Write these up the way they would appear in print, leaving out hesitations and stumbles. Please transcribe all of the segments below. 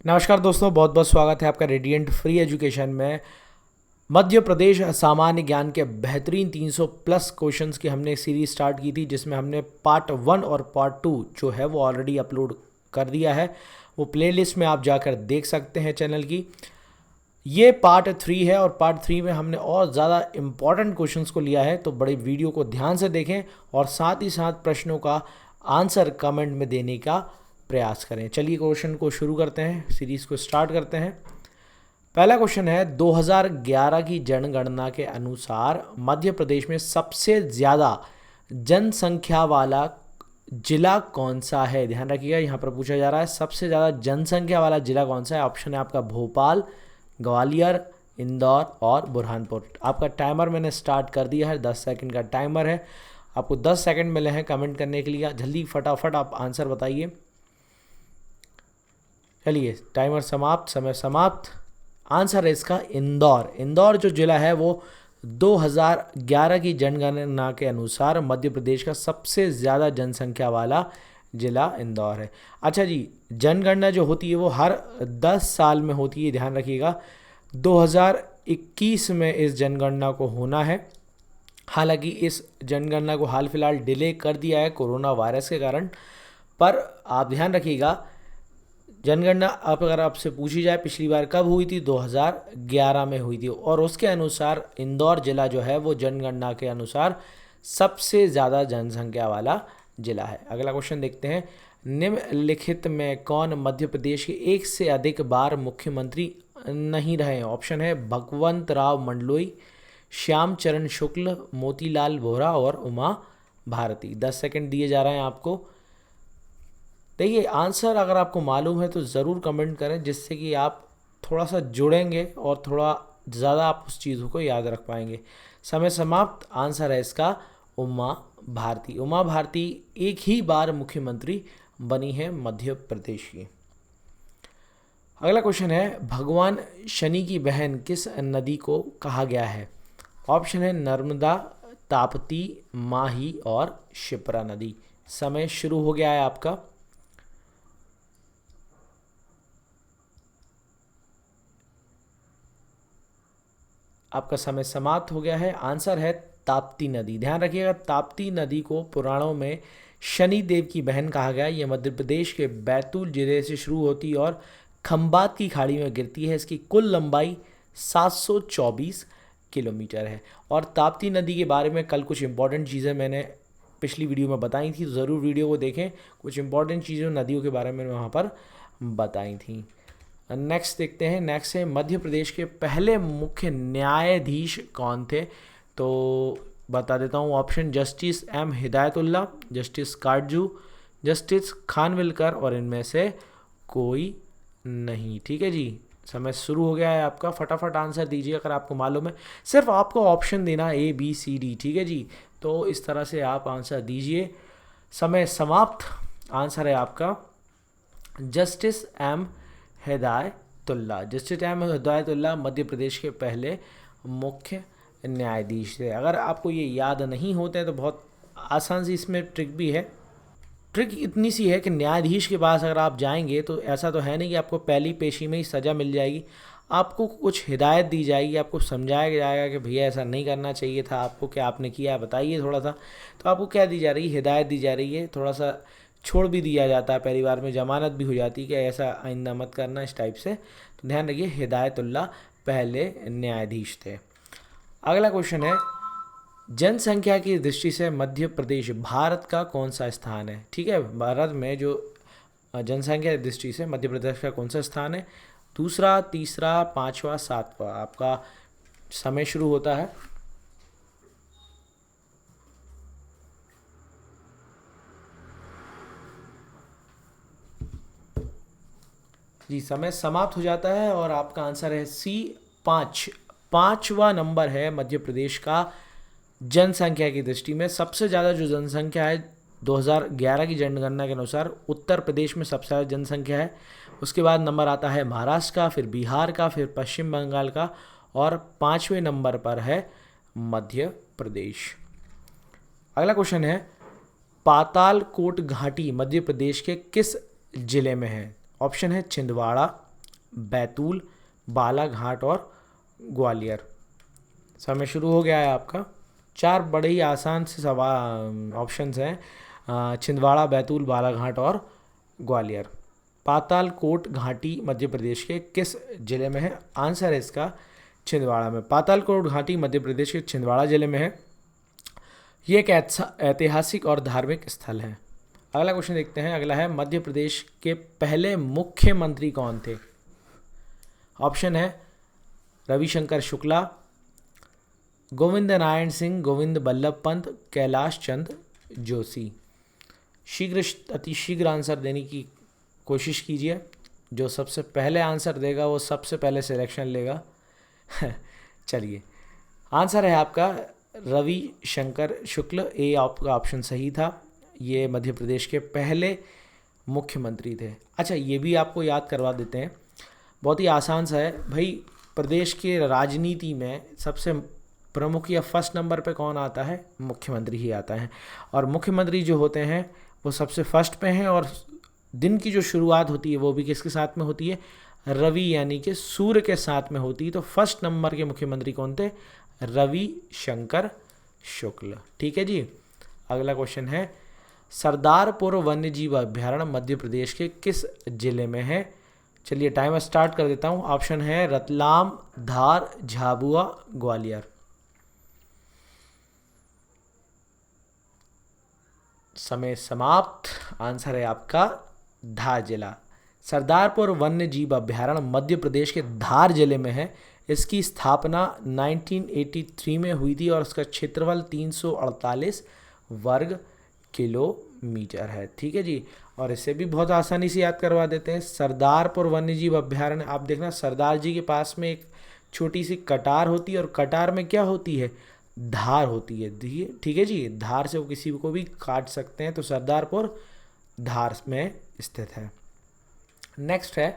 नमस्कार दोस्तों, बहुत बहुत स्वागत है आपका रेडिएंट फ्री एजुकेशन में। मध्य प्रदेश सामान्य ज्ञान के बेहतरीन 300 प्लस क्वेश्चंस की हमने सीरीज स्टार्ट की थी, जिसमें हमने पार्ट 1 और पार्ट 2 जो है वो ऑलरेडी अपलोड कर दिया है। वो प्लेलिस्ट में आप जाकर देख सकते हैं चैनल की। ये पार्ट 3 है और पार्ट 3 में हमने और ज़्यादा इम्पॉर्टेंट क्वेश्चंस को लिया है, तो बड़े वीडियो को ध्यान से देखें और साथ ही साथ प्रश्नों का आंसर कमेंट में देने का प्रयास करें। चलिए क्वेश्चन को शुरू करते हैं, सीरीज़ को स्टार्ट करते हैं। पहला क्वेश्चन है, 2011 की जनगणना के अनुसार मध्य प्रदेश में सबसे ज़्यादा जनसंख्या वाला जिला कौन सा है। ध्यान रखिएगा, यहाँ पर पूछा जा रहा है सबसे ज़्यादा जनसंख्या वाला जिला कौन सा है। ऑप्शन है आपका भोपाल, ग्वालियर, इंदौर और बुरहानपुर। आपका टाइमर मैंने स्टार्ट कर दिया है, 10 सेकंड का टाइमर है। आपको 10 सेकंड मिले हैं कमेंट करने के लिए। जल्दी फटाफट आप आंसर बताइए। चलिए, टाइमर समाप्त, समय समाप्त। आंसर है इसका इंदौर। इंदौर जो जिला है वो 2011 की जनगणना के अनुसार मध्य प्रदेश का सबसे ज़्यादा जनसंख्या वाला जिला इंदौर है। अच्छा जी, जनगणना जो होती है वो हर 10 साल में होती है, ध्यान रखिएगा। 2021 में इस जनगणना को होना है। हालांकि इस जनगणना को हाल फिलहाल डिले कर दिया है कोरोना वायरस के कारण, पर आप ध्यान रखिएगा जनगणना अगर आपसे पूछी जाए पिछली बार कब हुई थी, 2011 में हुई थी, और उसके अनुसार इंदौर जिला जो है वो जनगणना के अनुसार सबसे ज़्यादा जनसंख्या वाला जिला है। अगला क्वेश्चन देखते हैं, निम्नलिखित में कौन मध्य प्रदेश के एक से अधिक बार मुख्यमंत्री नहीं रहे हैं। ऑप्शन है भगवंत राव मंडलोई, श्याम चरण शुक्ल, मोतीलाल वोरा और उमा भारती। 10 सेकंड दिए जा रहे हैं आपको। देखिए, आंसर अगर आपको मालूम है तो ज़रूर कमेंट करें, जिससे कि आप थोड़ा सा जुड़ेंगे और थोड़ा ज़्यादा आप उस चीज़ों को याद रख पाएंगे। समय समाप्त। आंसर है इसका उमा भारती। उमा भारती एक ही बार मुख्यमंत्री बनी है मध्य प्रदेश की। अगला क्वेश्चन है, भगवान शनि की बहन किस नदी को कहा गया है। ऑप्शन है नर्मदा, ताप्ती, माही और शिप्रा नदी। समय शुरू हो गया है आपका। आपका समय समाप्त हो गया है। आंसर है ताप्ती नदी। ध्यान रखिएगा, ताप्ती नदी को पुराणों में शनि देव की बहन कहा गया। ये मध्य प्रदेश के बैतूल जिले से शुरू होती है और खंबात की खाड़ी में गिरती है। इसकी कुल लंबाई 724 किलोमीटर है। और ताप्ती नदी के बारे में कल कुछ इंपॉर्टेंट चीज़ें मैंने पिछली वीडियो में बताई थी, तो ज़रूर वीडियो को देखें। कुछ इंपॉर्टेंट चीज़ें नदियों के बारे में वहाँ पर बताई थी। नेक्स्ट देखते हैं। नेक्स्ट है, मध्य प्रदेश के पहले मुख्य न्यायाधीश कौन थे। तो बता देता हूँ option, justice M Hidayatullah, justice Katju, justice Khanwilkar और इनमें से कोई नहीं। ठीक है जी, समय शुरू हो गया है आपका। फटाफट आंसर दीजिए अगर आपको मालूम है। सिर्फ आपको ऑप्शन देना ए बी सी डी, ठीक है जी। तो इस तरह से आप आंसर दीजिए। समय समाप्त। आंसर है आपका justice M Hidayatullah. Justice M Hidayatullah Madhya Pradesh के पहले मुख्य न्यायाधीश थे। अगर आपको ये याद नहीं होते हैं तो बहुत आसान सी इसमें ट्रिक भी है। ट्रिक इतनी सी है कि न्यायाधीश के पास अगर आप जाएंगे तो ऐसा तो है नहीं कि आपको पहली पेशी में ही सज़ा मिल जाएगी। आपको कुछ हिदायत दी जाएगी, आपको समझाया जाएगा कि भैया ऐसा नहीं करना चाहिए था आपको, क्या आपने किया है बताइए थोड़ा सा। तो आपको क्या दी जा रही है, हिदायत दी जा रही है। थोड़ा सा छोड़ भी दिया जाता है, पहली बार में जमानत भी हो जाती है कि ऐसा आइंदा मत करना, इस टाइप से। तो ध्यान रखिए, हिदायतुल्ला पहले न्यायाधीश थे। अगला क्वेश्चन है, जनसंख्या की दृष्टि से मध्य प्रदेश भारत का कौन सा स्थान है। ठीक है, भारत में जो जनसंख्या की दृष्टि से मध्य प्रदेश का कौन सा स्थान है। दूसरा, तीसरा, पाँचवा, सातवां। आपका समय शुरू होता है। जी, समय समाप्त हो जाता है और आपका आंसर है सी, 5। पाँचवा नंबर है मध्य प्रदेश का जनसंख्या की दृष्टि में। सबसे ज़्यादा जो जनसंख्या है 2011 की जनगणना के अनुसार उत्तर प्रदेश में सबसे ज़्यादा जनसंख्या है। उसके बाद नंबर आता है महाराष्ट्र का, फिर बिहार का, फिर पश्चिम बंगाल का, और 5वें नंबर पर है मध्य प्रदेश। अगला क्वेश्चन है, पातालकोट घाटी मध्य प्रदेश के किस जिले में है। ऑप्शन है छिंदवाड़ा, बैतूल, बालाघाट और ग्वालियर। समय शुरू हो गया है आपका। 4 बड़े ही आसान से सवाल ऑप्शंस हैं, छिंदवाड़ा, बैतूल, बालाघाट और ग्वालियर। पातालकोट घाटी मध्य प्रदेश के किस जिले में है? आंसर है इसका छिंदवाड़ा में। पातालकोट घाटी मध्य प्रदेश के छिंदवाड़ा जिले में है। ये एक ऐतिहासिक और धार्मिक स्थल है। अगला क्वेश्चन देखते हैं। अगला है, मध्य प्रदेश के पहले मुख्यमंत्री कौन थे? ऑप्शन है रविशंकर शुक्ला, गोविंद नारायण सिंह, गोविंद बल्लभ पंत, कैलाश चंद्र जोशी। अतिशीघ्र आंसर देने की कोशिश कीजिए। जो सबसे पहले आंसर देगा वो सबसे पहले सिलेक्शन लेगा। चलिए, आंसर है आपका रविशंकर शुक्ल। ए आपका ऑप्शन सही था। ये मध्य प्रदेश के पहले मुख्यमंत्री थे। अच्छा, ये भी आपको याद करवा देते हैं, बहुत ही आसान सा है भाई। प्रदेश के राजनीति में सबसे प्रमुख या फर्स्ट नंबर पे कौन आता है? मुख्यमंत्री ही आता है। और मुख्यमंत्री जो होते हैं वो सबसे फर्स्ट पे हैं, और दिन की जो शुरुआत होती है वो भी किसके साथ में होती है? रवि यानी कि सूर्य के साथ में होती है। तो फर्स्ट नंबर के मुख्यमंत्री कौन थे? रविशंकर शुक्ल। ठीक है जी। अगला क्वेश्चन है, सरदारपुर वन्यजीव अभ्यारण्य मध्य प्रदेश के किस जिले में है? चलिए टाइमर स्टार्ट कर देता हूँ। ऑप्शन है रतलाम, धार, झाबुआ, ग्वालियर। समय समाप्त। आंसर है आपका धार जिला। सरदारपुर वन्य जीव अभ्यारण्य मध्य प्रदेश के धार जिले में है। इसकी स्थापना 1983 में हुई थी और इसका क्षेत्रफल 348 वर्ग किलोमीटर है। ठीक है जी। और इसे भी बहुत आसानी से याद करवा देते हैं। सरदारपुर वन्य जीव अभ्यारण्य, आप देखना सरदार जी के पास में एक छोटी सी कटार होती है, और कटार में क्या होती है? धार होती है। ठीक है जी। धार से वो किसी को भी काट सकते हैं। तो सरदारपुर धार में स्थित है। नेक्स्ट है,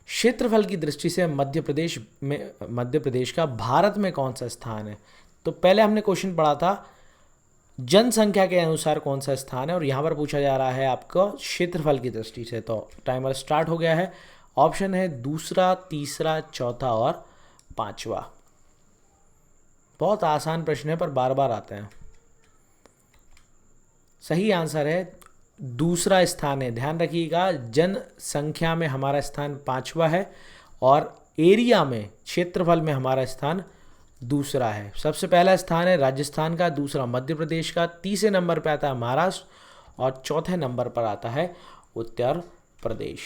क्षेत्रफल की दृष्टि से मध्य प्रदेश का भारत में कौन सा स्थान है? तो पहले हमने क्वेश्चन पढ़ा था जनसंख्या के अनुसार कौन सा स्थान है, और यहाँ पर पूछा जा रहा है आपको क्षेत्रफल की दृष्टि से। तो टाइमर स्टार्ट हो गया है। ऑप्शन है दूसरा, तीसरा, चौथा और पांचवा। बहुत आसान प्रश्न है पर बार बार आते हैं। सही आंसर है दूसरा स्थान है। ध्यान रखिएगा, जनसंख्या में हमारा स्थान पांचवा है और एरिया में, क्षेत्रफल में हमारा स्थान दूसरा है। सबसे पहला स्थान है राजस्थान का, दूसरा मध्य प्रदेश का, तीसरे नंबर पर आता है महाराष्ट्र और चौथे नंबर पर आता है उत्तर प्रदेश।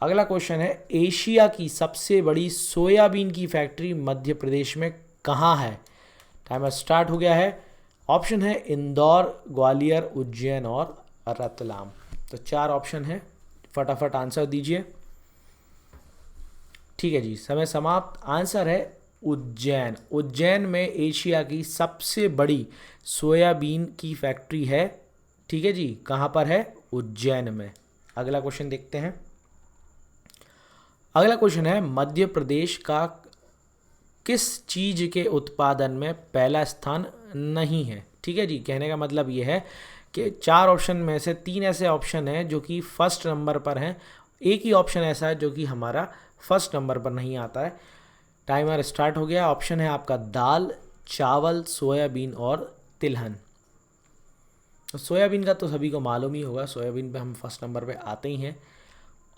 अगला क्वेश्चन है, एशिया की सबसे बड़ी सोयाबीन की फैक्ट्री मध्य प्रदेश में कहाँ है? टाइमर स्टार्ट हो गया है। ऑप्शन है इंदौर, ग्वालियर, उज्जैन और रतलाम। तो 4 ऑप्शन है, फटाफट आंसर दीजिए। ठीक है जी, समय समाप्त। आंसर है उज्जैन। उज्जैन में एशिया की सबसे बड़ी सोयाबीन की फैक्ट्री है। ठीक है जी, कहाँ पर है? उज्जैन में। अगला क्वेश्चन देखते हैं। अगला क्वेश्चन है, मध्य प्रदेश का किस चीज के उत्पादन में पहला स्थान नहीं है? ठीक है जी, कहने का मतलब ये है कि 4 ऑप्शन में से 3 ऐसे ऑप्शन हैं जो कि फर्स्ट नंबर पर हैं, एक ही ऑप्शन ऐसा है जो कि हमारा फर्स्ट नंबर पर नहीं आता है। टाइमर स्टार्ट हो गया। ऑप्शन है आपका दाल, चावल, सोयाबीन और तिलहन। तो सोयाबीन का तो सभी को मालूम ही होगा, सोयाबीन पे हम फर्स्ट नंबर पे आते ही हैं।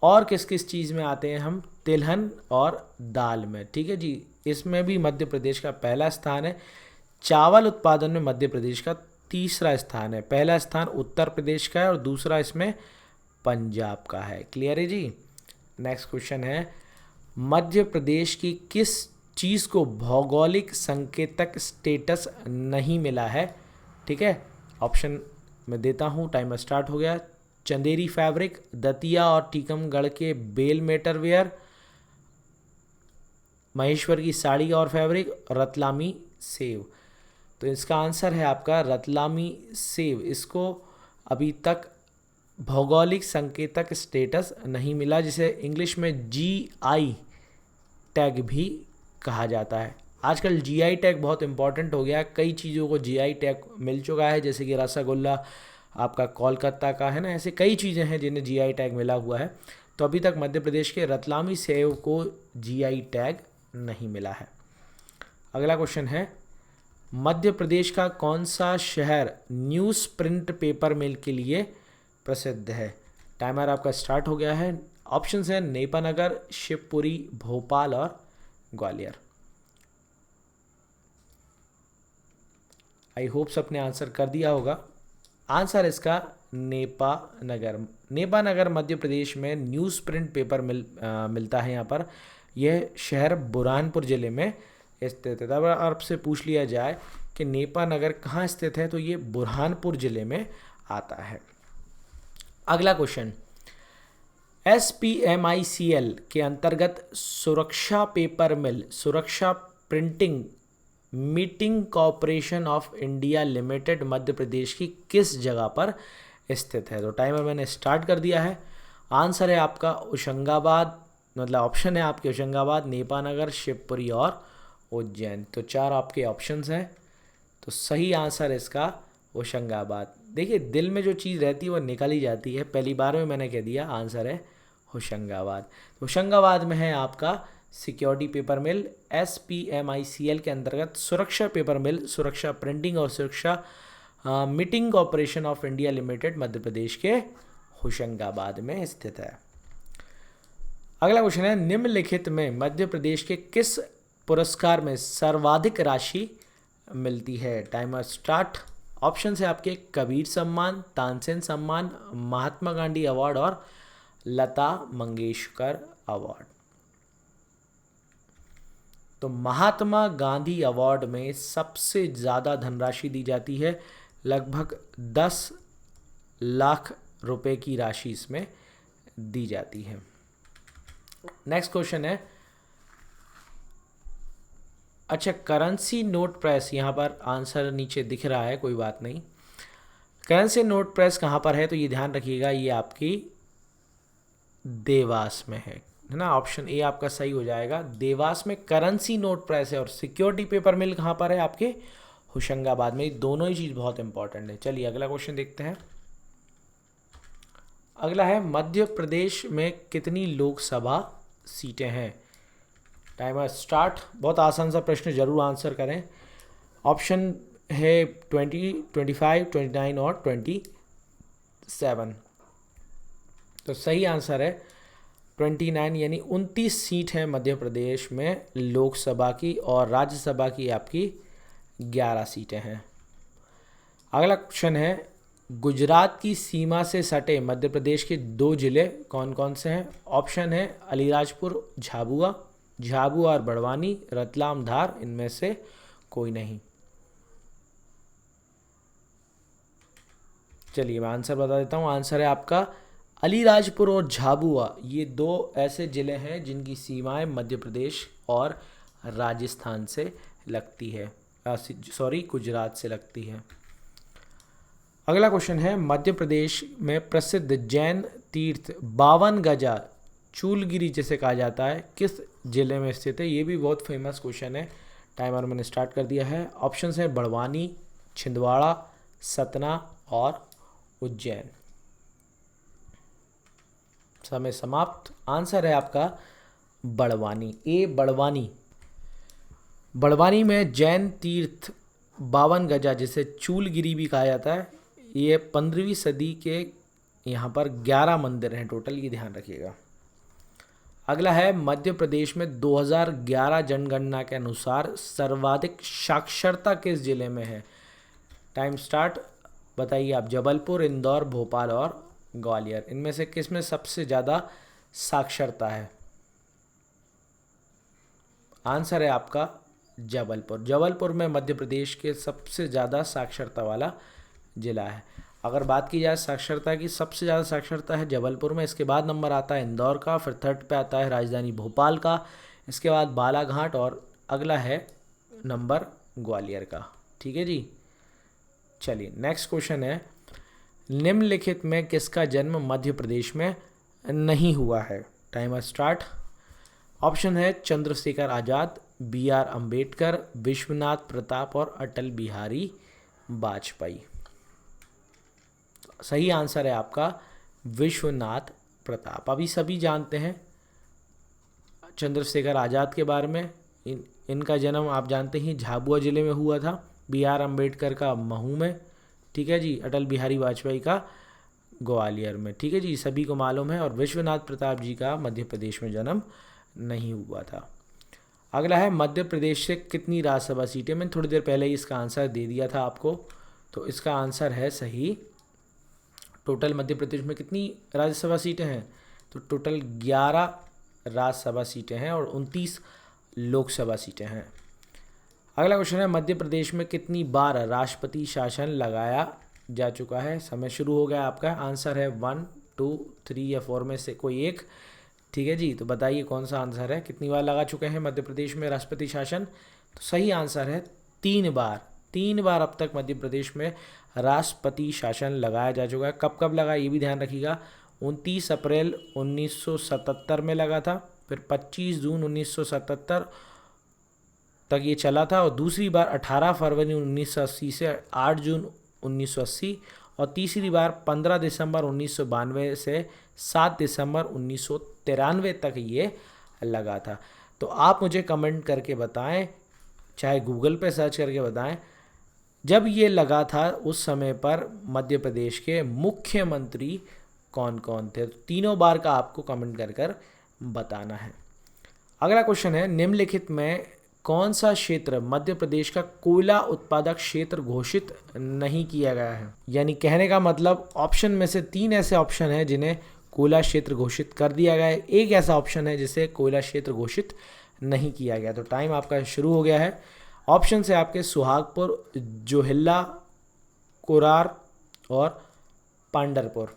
और किस किस चीज़ में आते हैं हम? तिलहन और दाल में। ठीक है जी, इसमें भी मध्य प्रदेश का पहला स्थान है। चावल उत्पादन में मध्य प्रदेश का तीसरा स्थान है। पहला स्थान उत्तर प्रदेश का है और दूसरा इसमें पंजाब का है। क्लियर है जी। नेक्स्ट क्वेश्चन है, मध्य प्रदेश की किस चीज़ को भौगोलिक संकेतक स्टेटस नहीं मिला है? ठीक है, ऑप्शन मैं देता हूँ। टाइमर स्टार्ट हो गया। चंदेरी फैब्रिक, दतिया और टीकमगढ़ के बेल मेटर वेयर, महेश्वर की साड़ी और फैब्रिक, रतलामी सेव। तो इसका आंसर है आपका रतलामी सेव। इसको अभी तक भौगोलिक संकेतक स्टेटस नहीं मिला, जिसे इंग्लिश में GI टैग भी कहा जाता है। आजकल GI टैग बहुत इंपॉर्टेंट हो गया है। कई चीज़ों को GI टैग मिल चुका है, जैसे कि रसगुल्ला आपका कोलकाता का है ना, ऐसे कई चीज़ें हैं जिन्हें GI टैग मिला हुआ है। तो अभी तक मध्य प्रदेश के रतलामी सेव को जीआई टैग नहीं मिला है। अगला क्वेश्चन है, मध्य प्रदेश का कौन सा शहर न्यूज़ प्रिंट पेपर मिल के लिए प्रसिद्ध है? टाइमर आपका स्टार्ट हो गया है। ऑप्शंस है नेपानगर, शिवपुरी, भोपाल और ग्वालियर। आई होप सबने आंसर कर दिया होगा। आंसर इसका नेपानगर। नेपानगर मध्य प्रदेश में न्यूज़ प्रिंट पेपर मिलता है यहाँ पर। यह शहर बुरहानपुर ज़िले में स्थित है। अगर आपसे पूछ लिया जाए कि नेपानगर कहाँ स्थित है, तो ये बुरहानपुर ज़िले में आता है। अगला क्वेश्चन, SPMICL के अंतर्गत सुरक्षा पेपर मिल, सुरक्षा printing minting corporation of India limited Madhya Pradesh की किस जगह पर स्थित है? तो टाइमर मैंने स्टार्ट कर दिया है। आंसर है आपका होशंगाबाद, मतलब ऑप्शन है आपके होशंगाबाद, नेपानगर, शिवपुरी और उज्जैन। तो 4 आपके ऑप्शंस हैं, तो सही आंसर इसका होशंगाबाद। देखिए, दिल में जो चीज़ रहती है वो निकल ही जाती है। पहली बार में मैंने कह दिया, आंसर है होशंगाबाद। होशंगाबाद में है आपका सिक्योरिटी पेपर मिल। SPMICL के अंतर्गत सुरक्षा पेपर मिल, सुरक्षा प्रिंटिंग और सुरक्षा minting corporation of India limited Madhya Pradesh के होशंगाबाद में स्थित है। अगला क्वेश्चन है, निम्नलिखित में मध्य प्रदेश के किस पुरस्कार में सर्वाधिक राशि मिलती है? Timer start. ऑप्शन है आपके कबीर सम्मान, तानसेन सम्मान, महात्मा गांधी अवार्ड और लता मंगेशकर अवार्ड। तो महात्मा गांधी अवार्ड में सबसे ज़्यादा धनराशि दी जाती है, लगभग 10 लाख रुपए की राशि इसमें दी जाती है। नेक्स्ट क्वेश्चन है, अच्छा, करेंसी नोट प्रेस, यहाँ पर आंसर नीचे दिख रहा है, कोई बात नहीं। करेंसी नोट प्रेस कहाँ पर है, तो ये ध्यान रखिएगा, ये आपकी देवास में है ना। ऑप्शन ए आपका सही हो जाएगा। देवास में करेंसी नोट प्रेस है। और सिक्योरिटी पेपर मिल कहाँ पर है? आपके होशंगाबाद में। दोनों ही चीज़ बहुत इंपॉर्टेंट है। चलिए अगला क्वेश्चन देखते हैं। अगला है, मध्य प्रदेश में कितनी लोकसभा सीटें हैं? Timer start. बहुत आसान सा प्रश्न, जरूर आंसर करें। ऑप्शन है 20, 25, 29 और 27। तो सही आंसर है 29, यानी 29 सीट है मध्य प्रदेश में लोकसभा की, और राज्यसभा की आपकी 11 सीटें हैं। अगला क्वेश्चन है, गुजरात की सीमा से सटे मध्य प्रदेश के 2 जिले कौन कौन से हैं? ऑप्शन है अलीराजपुर, झाबुआ और बड़वानी, रतलाम, धार, इनमें से कोई नहीं। चलिए मैं आंसर बता देता हूँ। आंसर है आपका अलीराजपुर और झाबुआ। ये 2 ऐसे ज़िले हैं जिनकी सीमाएं मध्य प्रदेश और राजस्थान से लगती है, गुजरात से लगती है। अगला क्वेश्चन है, मध्य प्रदेश में प्रसिद्ध जैन तीर्थ 52 गजा चूलगिरी जिसे कहा जाता है, किस जिले में स्थित है? ये भी बहुत फेमस क्वेश्चन है। टाइमर मैंने स्टार्ट कर दिया है। ऑप्शंस हैं बड़वानी, छिंदवाड़ा, सतना और उज्जैन। समय समाप्त। आंसर है आपका बड़वानी, ए बड़वानी। बड़वानी में जैन तीर्थ 52 गजा जिसे चूलगिरी भी कहा जाता है, ये 15वीं सदी के यहाँ पर 11 मंदिर हैं टोटल, ये ध्यान रखिएगा। अगला है, मध्य प्रदेश में 2011 जनगणना के अनुसार सर्वाधिक साक्षरता किस जिले में है? Time start. बताइए आप। जबलपुर, इंदौर, भोपाल और ग्वालियर, इनमें से किस में सबसे ज़्यादा साक्षरता है? आंसर है आपका जबलपुर। जबलपुर में मध्य प्रदेश के सबसे ज़्यादा साक्षरता वाला जिला है। अगर बात की जाए साक्षरता की, सबसे ज़्यादा साक्षरता है जबलपुर में। इसके बाद नंबर आता है इंदौर का, फिर 3rd पे आता है राजधानी भोपाल का, इसके बाद बालाघाट, और अगला है नंबर ग्वालियर का। ठीक है जी। चलिए नेक्स्ट क्वेश्चन है, निम्नलिखित में किसका जन्म मध्य प्रदेश में नहीं हुआ है? Timer start. ऑप्शन है चंद्रशेखर आज़ाद, BR अम्बेडकर, विश्वनाथ प्रताप और अटल बिहारी वाजपेयी। सही आंसर है आपका विश्वनाथ प्रताप। अभी सभी जानते हैं चंद्रशेखर आज़ाद के बारे में। इनका जन्म आप जानते ही झाबुआ ज़िले में हुआ था, B.R. अम्बेडकर का महू में, ठीक है जी, अटल बिहारी वाजपेयी का ग्वालियर में, ठीक है जी, सभी को मालूम है। और विश्वनाथ प्रताप जी का मध्य प्रदेश में जन्म नहीं हुआ था। अगला है मध्य प्रदेश से कितनी राज्यसभा सीटें। मैंने थोड़ी देर पहले ही इसका आंसर दे दिया था आपको, तो इसका आंसर है सही। टोटल मध्य प्रदेश में कितनी राज्यसभा सीटें हैं, तो टोटल 11 राज्यसभा सीटें हैं और 29 लोकसभा सीटें हैं। अगला क्वेश्चन है मध्य प्रदेश में कितनी बार राष्ट्रपति शासन लगाया जा चुका है। समय शुरू हो गया आपका। आंसर है 1, 2, 3 या 4 में से कोई एक, ठीक है जी। तो बताइए कौन सा आंसर है, कितनी बार लगा चुके हैं मध्य प्रदेश में राष्ट्रपति शासन। तो सही आंसर है 3 बार। 3 बार अब तक मध्य प्रदेश में राष्ट्रपति शासन लगाया जा चुका है। कब कब लगा ये भी ध्यान रखिएगा। 29 अप्रैल 1977 में लगा था, फिर 25 जून 1977 तक ये चला था, और दूसरी बार 18 फरवरी 1980 से 8 जून 1980, और तीसरी बार 15 दिसंबर 1992 से 7 दिसंबर 1993 तक ये लगा था। तो आप मुझे कमेंट करके बताएं, चाहे गूगल पे सर्च करके बताएं, जब ये लगा था उस समय पर मध्य प्रदेश के मुख्यमंत्री कौन कौन थे। तो तीनों बार का आपको कमेंट कर कर बताना है। अगला क्वेश्चन है निम्नलिखित में कौन सा क्षेत्र मध्य प्रदेश का कोयला उत्पादक क्षेत्र घोषित नहीं किया गया है। यानी कहने का मतलब ऑप्शन में से 3 ऐसे ऑप्शन हैं जिन्हें कोयला क्षेत्र घोषित कर दिया गया है, एक ऐसा ऑप्शन है जिसे कोयला क्षेत्र घोषित नहीं किया गया। तो टाइम आपका शुरू हो गया है। ऑप्शन से आपके सुहागपुर, जोहिल्ला, कोरार और पांडरपुर।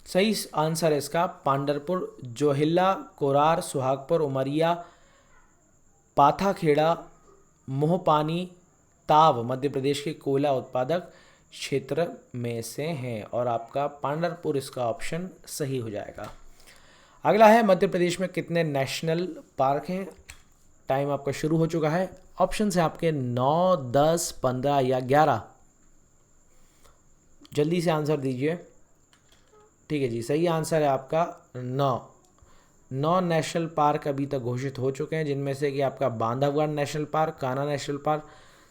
सही आंसर है इसका पांडरपुर, जोहिल्ला, कोरार, सुहागपुर, उमरिया, पाथाखेड़ा, मोहपानी, ताव मध्य प्रदेश के कोयला उत्पादक क्षेत्र में से हैं, और आपका पांडरपुर इसका ऑप्शन सही हो जाएगा। अगला है मध्य प्रदेश में कितने नेशनल पार्क हैं। टाइम आपका शुरू हो चुका है। ऑप्शन है आपके 9, 10, 15 या 11। जल्दी से आंसर दीजिए। ठीक है जी, सही आंसर है आपका 9 नेशनल पार्क अभी तक घोषित हो चुके हैं, जिनमें से कि आपका Bandhavgarh national park, Kanha national park,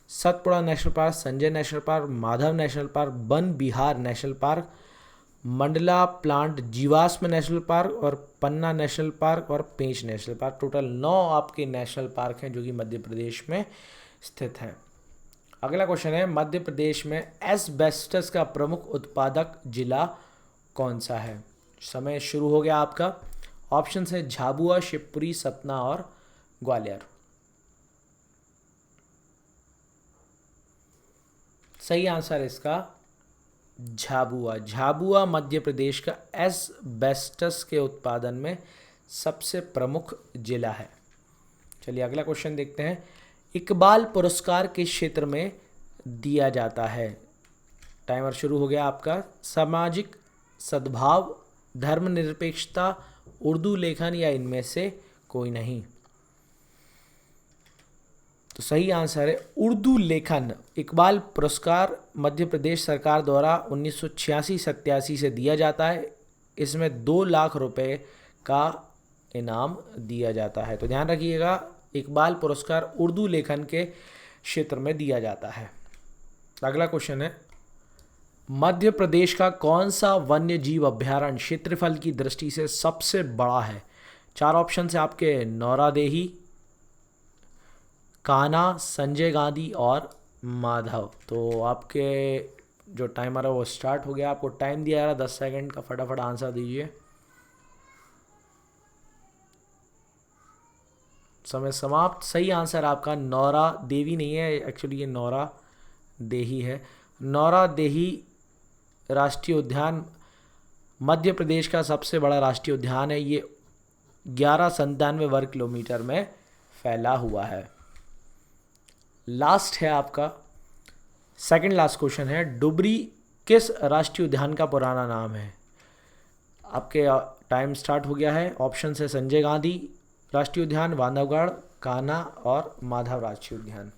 Satpura national park, Sanjay national park, Madhav national park, one Bihar national park, Mandla plant जीवाश्म नेशनल पार्क, और पन्ना नेशनल पार्क और पेंच नेशनल पार्क। टोटल 9 आपके नेशनल पार्क हैं जो कि मध्य प्रदेश में स्थित हैं। अगला क्वेश्चन है मध्य प्रदेश में एस्बेस्टस का प्रमुख उत्पादक जिला कौन सा है। समय शुरू हो गया आपका। ऑप्शन है झाबुआ, शिवपुरी, सतना और ग्वालियर। सही आंसर इसका झाबुआ। झाबुआ मध्य प्रदेश का एस्बेस्टस के उत्पादन में सबसे प्रमुख जिला है। चलिए अगला क्वेश्चन देखते हैं। इकबाल पुरस्कार किस क्षेत्र में दिया जाता है। टाइमर शुरू हो गया आपका। सामाजिक सद्भाव, धर्मनिरपेक्षता, उर्दू लेखन या इनमें से कोई नहीं। तो सही आंसर है उर्दू लेखन। इकबाल पुरस्कार मध्य प्रदेश सरकार द्वारा 1986-87 से दिया जाता है। इसमें 2 लाख रुपए का इनाम दिया जाता है। तो ध्यान रखिएगा, इकबाल पुरस्कार उर्दू लेखन के क्षेत्र में दिया जाता है। अगला क्वेश्चन है मध्य प्रदेश का कौन सा वन्य जीव अभ्यारण्य क्षेत्रफल की दृष्टि से सबसे बड़ा है। 4 ऑप्शन है आपके नौरादेही, कान्हा, संजय गांधी और माधव। तो आपके जो टाइमर है वो स्टार्ट हो गया। आपको टाइम दिया जा रहा 10 सेकंड का, फटाफट आंसर दीजिए। समय समाप्त। सही आंसर आपका नौरा देवी नहीं है, एक्चुअली ये नौरा देही है। नौरा देही राष्ट्रीय उद्यान मध्य प्रदेश का सबसे बड़ा राष्ट्रीय उद्यान है। ये 1197 वर्ग किलोमीटर में फैला हुआ है। लास्ट है आपका सेकंड लास्ट क्वेश्चन है डुबरी किस राष्ट्रीय उद्यान का पुराना नाम है। आपके टाइम स्टार्ट हो गया है। ऑप्शन है संजय गांधी राष्ट्रीय उद्यान, बांधवगढ़, कान्हा और माधव राष्ट्रीय उद्यान।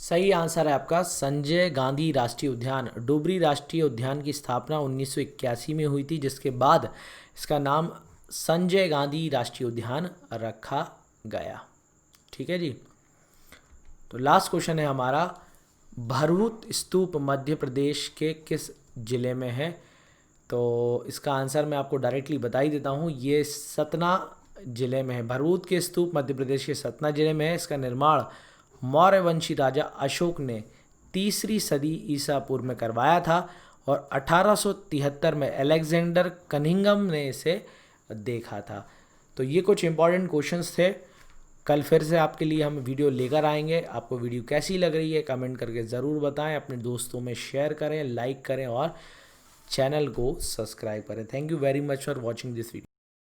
सही आंसर है आपका संजय गांधी राष्ट्रीय उद्यान। डुबरी राष्ट्रीय उद्यान की स्थापना 1981 में हुई थी, जिसके बाद इसका नाम संजय गांधी राष्ट्रीय उद्यान रखा गया। ठीक है जी। तो लास्ट क्वेश्चन है हमारा, भरहुत स्तूप मध्य प्रदेश के किस जिले में है? तो इसका आंसर मैं आपको डायरेक्टली बता ही देता हूँ, ये सतना जिले में है। भरहुत के स्तूप मध्य प्रदेश के सतना जिले में है। इसका निर्माण मौर्यवंशी राजा अशोक ने 3री सदी ईसा पूर्व में करवाया था और 1873 में अलेक्जेंडर कनिंघम ने इसे देखा था। तो ये कुछ इंपॉर्टेंट क्वेश्चंस थे। कल फिर से आपके लिए हम वीडियो लेकर आएंगे। आपको वीडियो कैसी लग रही है कमेंट करके ज़रूर बताएं, अपने दोस्तों में शेयर करें, लाइक करें और चैनल को सब्सक्राइब करें। Thank you very much for watching this video.